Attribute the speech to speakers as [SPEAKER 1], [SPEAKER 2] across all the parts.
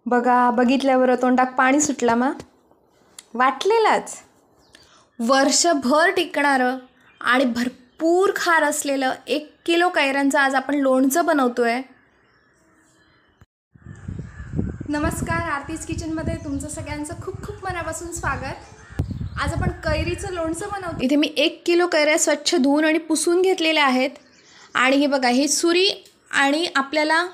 [SPEAKER 1] बघा, बघितल्यावर तोंडात पाणी सुटला मा वाटलेलाच. वर्षभर टिकणारं आणि भरपूर खार असलेलं 1 किलो कैऱ्यांचं आज आपण लोणचं बनवतोय. नमस्कार, आरतीज किचनमध्ये तुमचं सगळ्यांचं खूप खूप मनापासून स्वागत. आज आपण कैरीचं लोणचं बनवतो. इथे मी 1 किलो कैऱ्या स्वच्छ धुवून आणि पुसून घेतलेल्या आहेत. आणि हे बघा, ही सुरी आणि आपल्याला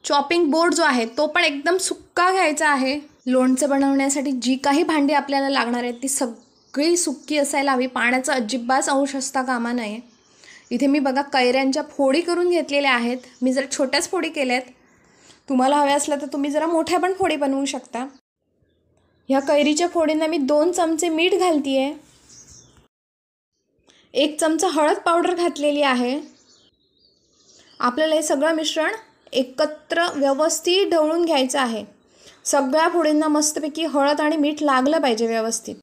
[SPEAKER 1] चॉपिंग बोर्ड जो आहे तो पण एकदम सुक्का घ्यायचा आहे. लोणचं बनवण्यासाठी जी काही भांडी आपल्याला लागणार आहेत ती सगळी सुक्की असायला हवी. पाण्याचा अजिबात अंश असता कामा नये. इथे मी बघा कैऱ्यांच्या फोडी करून घेतलेल्या आहेत. मी जरा छोट्याच फोडी केल्यात. तुम्हाला हव्या असल्या तर तुम्ही जरा मोठ्या पण फोडी बनवू शकता. ह्या कैरीच्या फोडींना मी 2 चमचे मीठ घालतीये. 1 चमचा हळद पावडर घातलेली आहे. आपल्याला हे सगळं मिश्रण एकत्र व्यवस्थित ढवळून घ्यायचं आहे. सगळ्या फोडींना मस्तपैकी हळद आणि मीठ लागलं पाहिजे व्यवस्थित.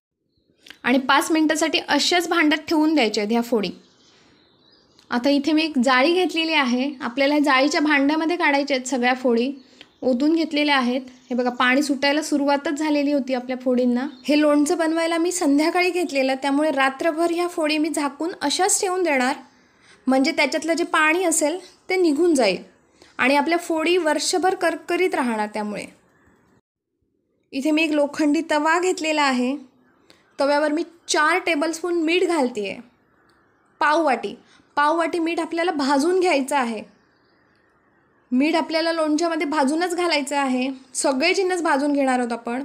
[SPEAKER 1] आणि 5 मिनिटासाठी अशाच भांड्यात ठेवून द्यायच्या आहेत ह्या फोडी. आता इथे मी एक जाळी घेतलेली आहे. आपल्याला जाळीच्या भांड्यामध्ये काढायच्या आहेत सगळ्या फोडी. ओतून घेतलेल्या आहेत. हे बघा, पाणी सुटायला सुरुवातच झालेली होती आपल्या फोडींना. हे लोणचं बनवायला मी संध्याकाळी घेतलेलं, त्यामुळे रात्रभर ह्या फोडी मी झाकून अशाच ठेवून देणार. म्हणजे त्याच्यातलं जे पाणी असेल ते निघून जाईल आणि आपल्या फोडी वर्षभर करकरीत राहणार. त्यामुळे इथे मी एक लोखंडी तवा घेतलेला आहे. तव्यावर मी 4 टेबलस्पून मीठ घालते. पाव वाटी मीठ आपल्याला भाजून घ्यायचं आहे. मीठ आपल्याला लोणच्यामध्ये भाजूनच घालायचं आहे. सगळे जिन्नस भाजून घेणार आहोत आपण.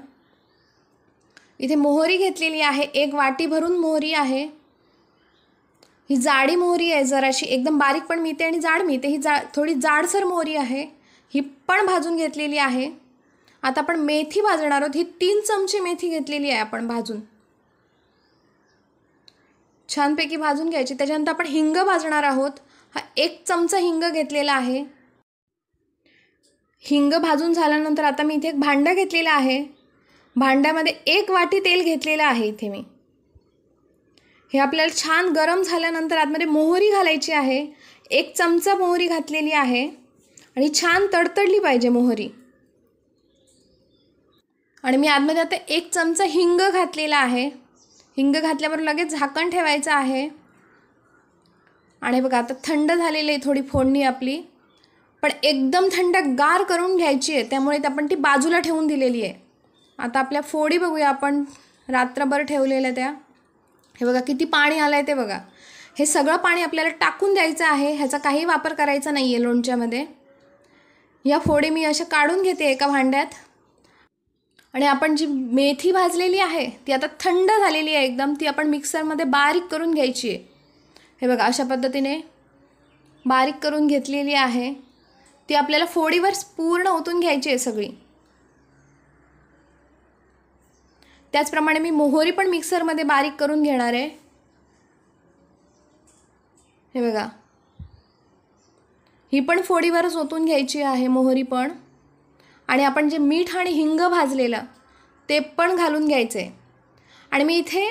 [SPEAKER 1] इथे मोहरी घेतलेली आहे. 1 वाटी भरून मोहरी आहे. ही जाडी मोहरी आहे, जराशी एकदम बारीक पण मिळते आणि जाड मिळते. ही थोडी जाडसर मोहरी आहे. ही पण भाजून घेतलेली आहे. आता आपण मेथी भाजणार आहोत. ही 3 चमचे मेथी घेतलेली आहे आपण भाजून. छानपैकी भाजून घ्यायची. त्याच्यानंतर आपण हिंग भाजणार आहोत. हा 1 चमचा हिंग घेतलेला आहे. हिंग भाजून झाल्यानंतर आता मी इथे एक भांडं घेतलेलं आहे. भांड्यामध्ये 1 वाटी तेल घेतलेलं आहे इथे मी. हे आपल्याला छान गरम झाल्यानंतर आतमध्ये मोहरी घालायची आहे. 1 चमचा मोहरी घातलेली आहे आणि छान तडतडली पाहिजे मोहरी. आणि मी आतमध्ये आता 1 चमचा हिंग घातलेला आहे. हिंग घातल्यावर लगेच झाकण ठेवायचं आहे. आणि बघा, आता थंड झालेली आहे थोडी फोडणी आपली, पण एकदम थंडगार करून घ्यायची आहे. त्यामुळे आपण ती बाजूला ठेवून दिलेली आहे. आता आपल्या फोडी बघूया आपण रात्रभर ठेवलेल्या त्या. हे बघा किती पाणी आलं आहे ते बघा. हे सगळं पाणी आपल्याला टाकून द्यायचं आहे. ह्याचा काही वापर करायचा नाही आहे लोणच्यामध्ये. या फोडी मी अशा काढून घेते एका भांड्यात. आणि आपण जी मेथी भाजलेली आहे ती आता थंड झालेली आहे एकदम. ती आपण मिक्सरमध्ये बारीक करून घ्यायची आहे. हे बघा, अशा पद्धतीने बारीक करून घेतलेली आहे. ती आपल्याला फोडीवर पूर्ण ओतून घ्यायची आहे सगळी. त्याचप्रमाणे मी मोहरी पण मिक्सरमध्ये बारीक करून घेणार आहे. हे बघा, ही पण फोडीवरच ओतून घ्यायची आहे मोहरी पण. आणि आपण जे मीठ आणि हिंग भाजलेलं ते पण घालून घ्यायचं आहे. आणि मी इथे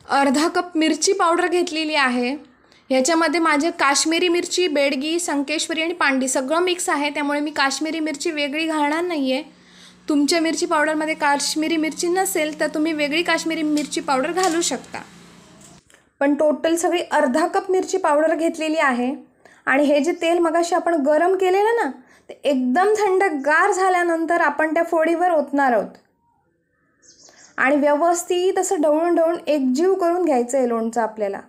[SPEAKER 1] अर्धा कप मिरची पावडर घेतलेली आहे. ह्याच्यामध्ये माझे काश्मीरी मिरची, बेडगी, संकेश्वरी आणि पांडी सगळं मिक्स आहे. त्यामुळे मी काश्मीरी मिरची वेगळी घालणार नाही आहे. तुमच्या मिरची पावडरमध्ये काश्मीरी मिरची नसेल तर तुम्ही वेगळी काश्मीरी मिरची पावडर घालू शकता. पण टोटल सगळी अर्धा कप मिरची पावडर घेतलेली आहे. आणि हे जे तेल मगाशी आपण गरम केलेलं ना, ते एकदम थंडगार झाल्यानंतर आपण त्या फोडीवर ओतणार आहोत. आणि व्यवस्थित असं ढवळून ढवळून एकजीव करून घ्यायचं आहे लोणचं आपल्याला.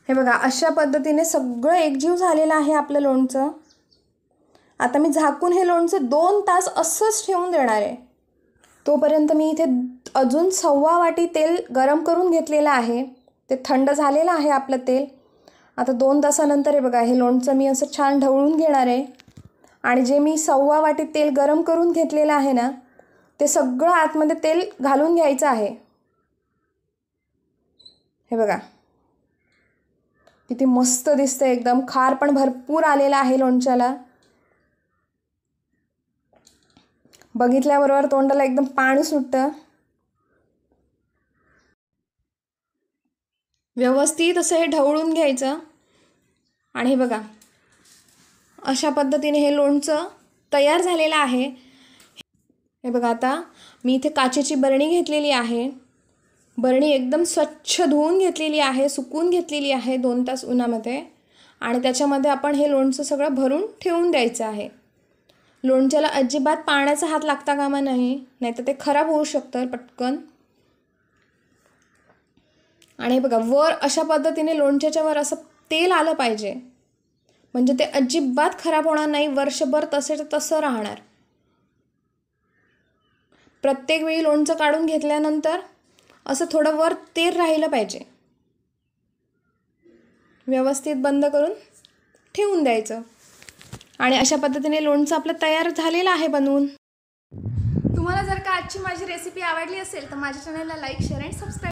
[SPEAKER 1] हे बघा, अशा पद्धतीने सगळं एकजीव झालेलं आहे आपलं लोणचं. आता मी झाकून हे लोणचं 2 तास असंच ठेवून देणार आहे. तोपर्यंत मी इथे अजून 1.25 वाटी तेल गरम करून घेतलेलं आहे. ते थंड झालेलं आहे आपलं तेल. आता 2 तासानंतर हे बघा, हे लोणचं मी असं छान ढवळून घेणार आहे. आणि जे मी 1.25 वाटी तेल गरम करून घेतलेलं आहे ना, ते सगळं आतमध्ये तेल घालून घ्यायचं आहे. हे बघा किती मस्त दिसतं एकदम. खार पण भरपूर आलेला आहे लोणच्याला. बघितल्याबरोबर तोंडाला एकदम पाणी सुटतं. व्यवस्थित असं हे ढवळून घ्यायचं. आणि हे बघा, अशा पद्धतीने हे लोणचं तयार झालेलं आहे. हे बघा, आता मी इथे काचेची बरणी घेतलेली आहे. बरणी एकदम स्वच्छ धुवून घेतलेली आहे, सुकवून घेतलेली आहे 2 तास उन्हामध्ये. आणि त्याच्यामध्ये आपण हे लोणचं सगळं भरून ठेवून द्यायचं आहे. लोणच्याला अजिबात पाण्याचा हात लागता कामा नाही, नाहीतर ते खराब होऊ शकतं पटकन. आणि बघा, वर अशा पद्धतीने लोणच्याच्या वर असं तेल आलं पाहिजे, म्हणजे ते अजिबात खराब होणार नाही, वर्षभर तसेच तसं राहणार. प्रत्येक वेळी लोणचं काढून घेतल्यानंतर असं थोडं वर तेल राहिलं पाहिजे. व्यवस्थित बंद करून ठेवून द्यायचं. आणि अशा पद्धतीने लोणचं आपलं तयार झालेलं आहे बनवून. तुम्हाला जर का आजची माझी रेसिपी आवडली असेल तर माझ्या चॅनलला लाईक, शेअर आणि सबस्क्राईब